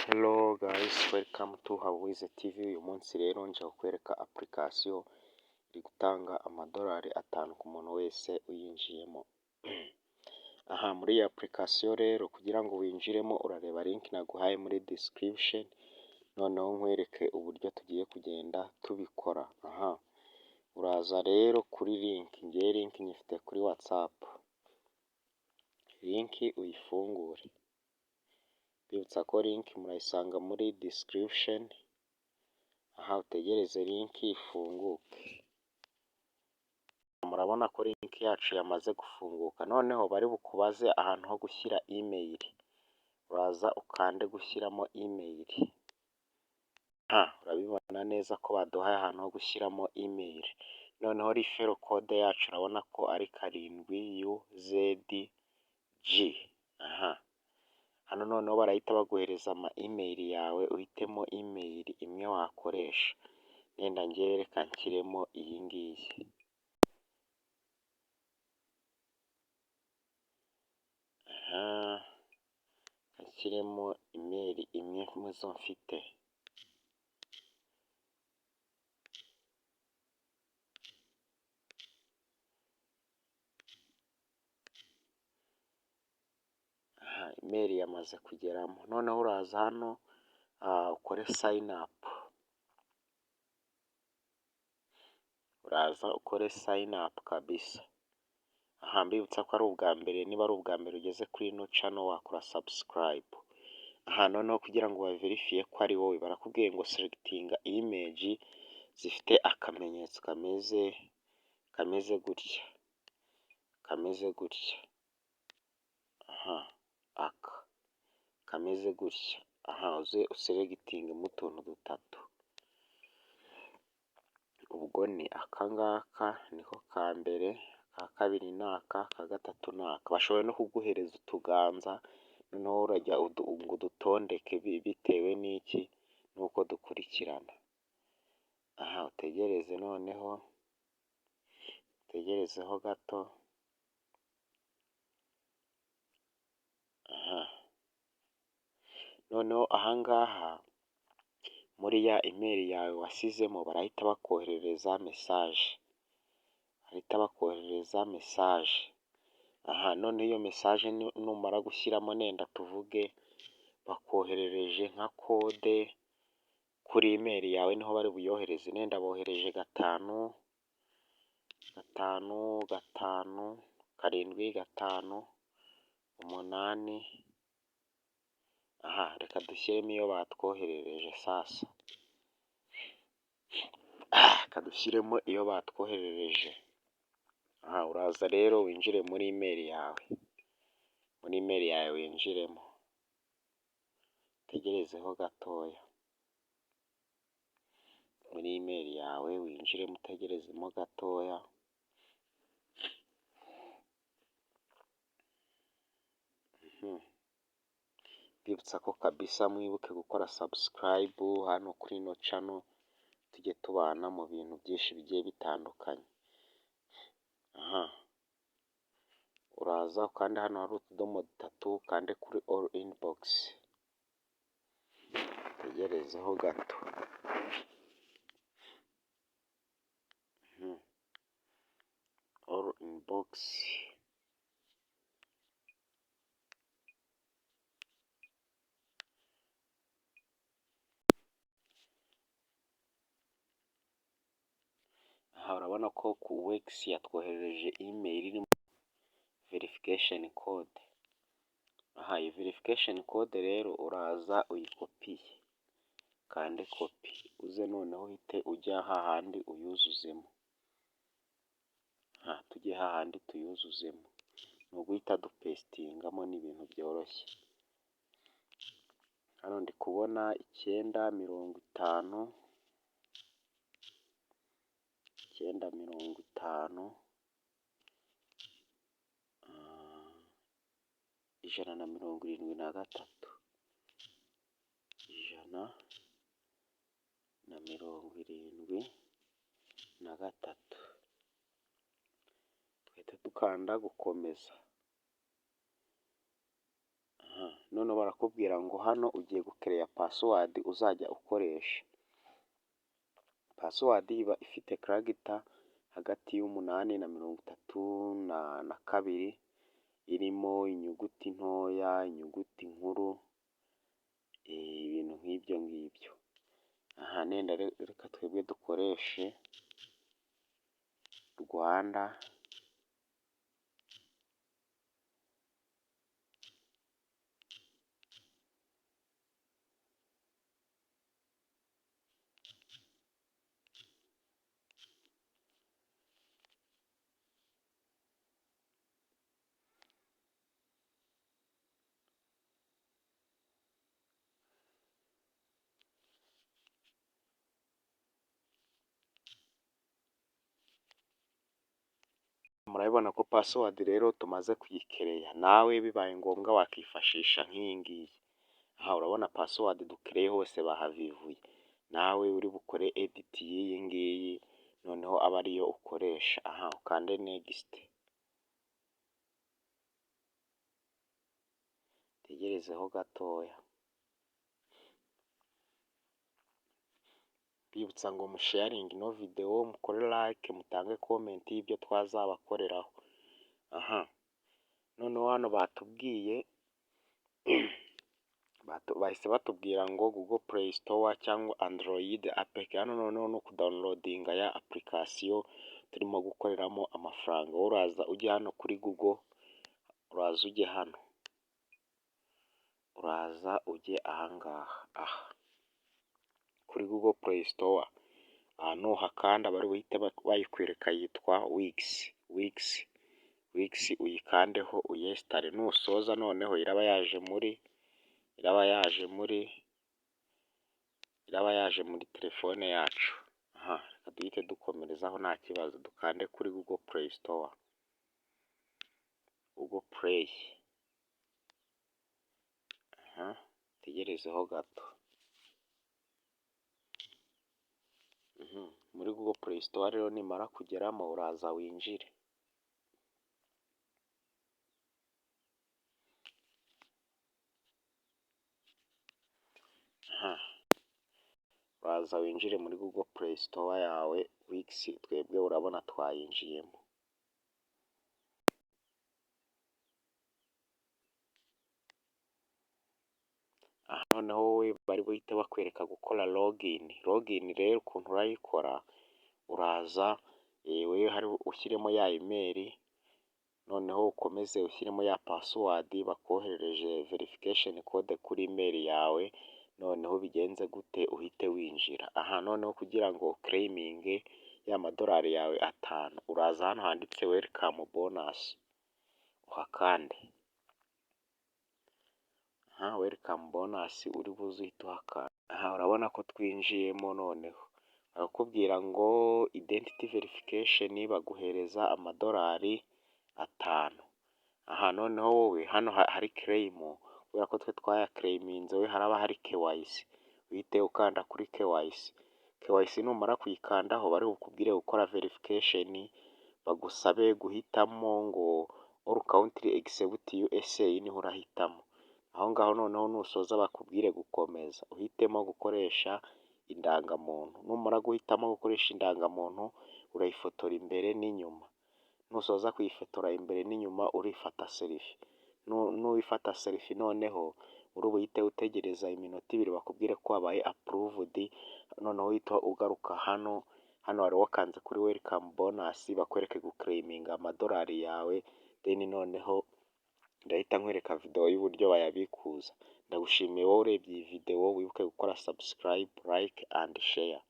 Hello guys, welcome to Hawize TV. Uyu munsi rero nje kukwereka application iri gutanga amadolari 5 ku muntu wese uyinjiyemo. Aha muri iyi application rero kugira ngo winjiremo urareba link naguhaye muri description, noneho nkwereke uburyo tugiye kugenda tubikora. Aha uraza rero kuri link, ngiye link nyifite kuri WhatsApp. Link uyifungure. Bibutsa ko link murayisanga muri description. Aha utegereze link ifunguke. Murabona ko link yacu yamaze gufunguka. Noneho bari bukubaze ahantu ho gushyira email. Uraza ukande gushyiramo email. Urabibona neza ko baduhaye ahantu ho gushyiramo email. Noneho referral code yacu urabona ko ari 7UZG. Hano noneho barahita baguhereza ama email yawe, uhitemo email imwe wakoresha. Nenda ngiye reka nshyiremo iyi ngiyi. Nshyiremo email imwe muzo mfite. Email yamaze kugeramo. Noneho uraza hano ukore sign up. Uraza ukore sign up kabisa. Mbibutsa ko ari ubwa mbere, niba ari ubwa mbere ugeze kuri ino channel wakora subscribe. Noneho kugira ngo baverifie ko ari wowe barakubwiye ngo selecting image zifite akamenyetso kameze gutya. Kameze gutya. Uze uselecting mu tuntu dutatu. Ubwo ni akangaka niko ka mbere, ka kabiri naka, ka gatatu naka. Bashoboye no kuguhereza utuganza, noneho urajya ngo dutondeke bitewe n'iki nuko dukurikirana. Utegereze noneho, utegerezeho gato. Noneho ahangaha muri ya email yawe wasizemo barahita bakoherereza message. None iyo message numara gushyiramo, nenda tuvuge bakoherereje nka code kuri email yawe, niho bari buyohereze. Nenda bohereje 5 5 5 7 5 8. Reka dushyiremo iyo batwoherereje sasa. Kadushyiremo iyo batwoherereje. Uraza rero winjire muri email yawe. Muri email yawe winjiremo. Tegerezeho gatoya. Muri email yawe winjiremo, utegerezemo gatoya. Bibutsa ko kabisa mwibuke gukora subscribe hano kuri ino channel, tujye tubana mu bintu byinshi bigiye bitandukanye. Uraza kandi hano hari utudomo dutatu, kandi kuri all inbox. Tegerezeho gato. All inbox. Urabona ko ku Wex yatwoherereje email irimo verification code. Iyi verification code rero uraza uyikopiye, kande copy, uze noneho uhite ujya hahandi uyuzuzemo. Tujye hahandi tuyuzuzemo. Ni uguhita dupestingamo, n'ibintu byoroshye. Hano ndi kubona 950 173 173. Twahita dukanda gukomeza. none barakubwira ngo hano ugiye gukereya pasiwadi uzajya ukoresha. Pasiwadi iba ifite karagita hagati y'umunani na 32, irimo inyuguti ntoya, inyuguti nkuru, ibintu nk'ibyo ngibyo. Nenda reka twebwe dukoreshe Rwanda. Murabibona ko pasiwadi rero tumaze kuyikereya, nawe bibaye ngombwa wakifashisha nk'iyi ngiyi. Urabona pasiwadi dukereye hose bahavivuye, nawe uri bukore editi y'iyi ngiyi, noneho aba ariyo ukoresha. Ukande negisite, tegerezeho gatoya. Bibutsa ngo musheyaringe ino videwo, mukore like, mutange komenti y'ibyo twazabakoreraho. Noneho hano batubwiye bahise batubwira ngo Google Play Store cyangwa Android APK. Hano noneho ni ukudawunilodinga ya apurikasiyo turimo gukoreramo amafaranga. Wowe uraza ujye hano kuri Google, uraza ujye hano, uraza ujye ahangaha kuri Google Play Store. Nuhakanda bari buhite bayikwereka, yitwa Wix. Uyikandeho uyesitare, nusoza noneho iraba yaje muri telefone yacu. Reka duhite dukomerezaho nta kibazo, dukande kuri Google Play Store, Google Play. Tegerezeho gato. Muri Google Play Store rero nimara kugeramo uraza winjire. Uraza winjire muri Google Play Store yawe, Wix twebwe urabona twayinjiyemo. Noneho wowe bari buhite bakwereka gukora login rero ukuntu urayikora, uraza wewe hari ushyiremo ya email, noneho ukomeze ushyiremo ya pasiwadi bakoherereje verification code kuri email yawe, noneho bigenze gute uhite winjira. Noneho kugira ngo uclaiminge ya madolari yawe 5, uraza hano handitse welcome bonus, uhakande. Welcome bonus uri buze uhite uhakanda. Urabona ko twinjiyemo. Noneho barakubwira ngo identity verification, baguhereza amadolari 5. Noneho wowe hano hari claim, kubera ko twe twayaclaiminze, wowe haraba hari KYC, uhite ukanda kuri KYC. Numara kuyikandaho bari bukubwire gukora verification, bagusabe guhitamo ngo all country except USA, niho urahitamo. Aho ngaho noneho nusoza bakubwire gukomeza, uhitemo gukoresha indangamuntu. Numara guhitamo gukoresha indangamuntu, urayifotora imbere n'inyuma. Nusoza kuyifotora imbere n'inyuma, urifata selfie. Nuwifata selfie noneho uri buhite utegereza iminota 2 bakubwire ko wabaye approved. Noneho uhita ugaruka hano wari wakanze kuri welcome bonus, bakwereke guclaiminga amadolari yawe. Then noneho ndahita nkwereka video y'uburyo bayabikuza. Ndagushimiye wowe urebye iyi video, wibuke gukora subscribe, like and share.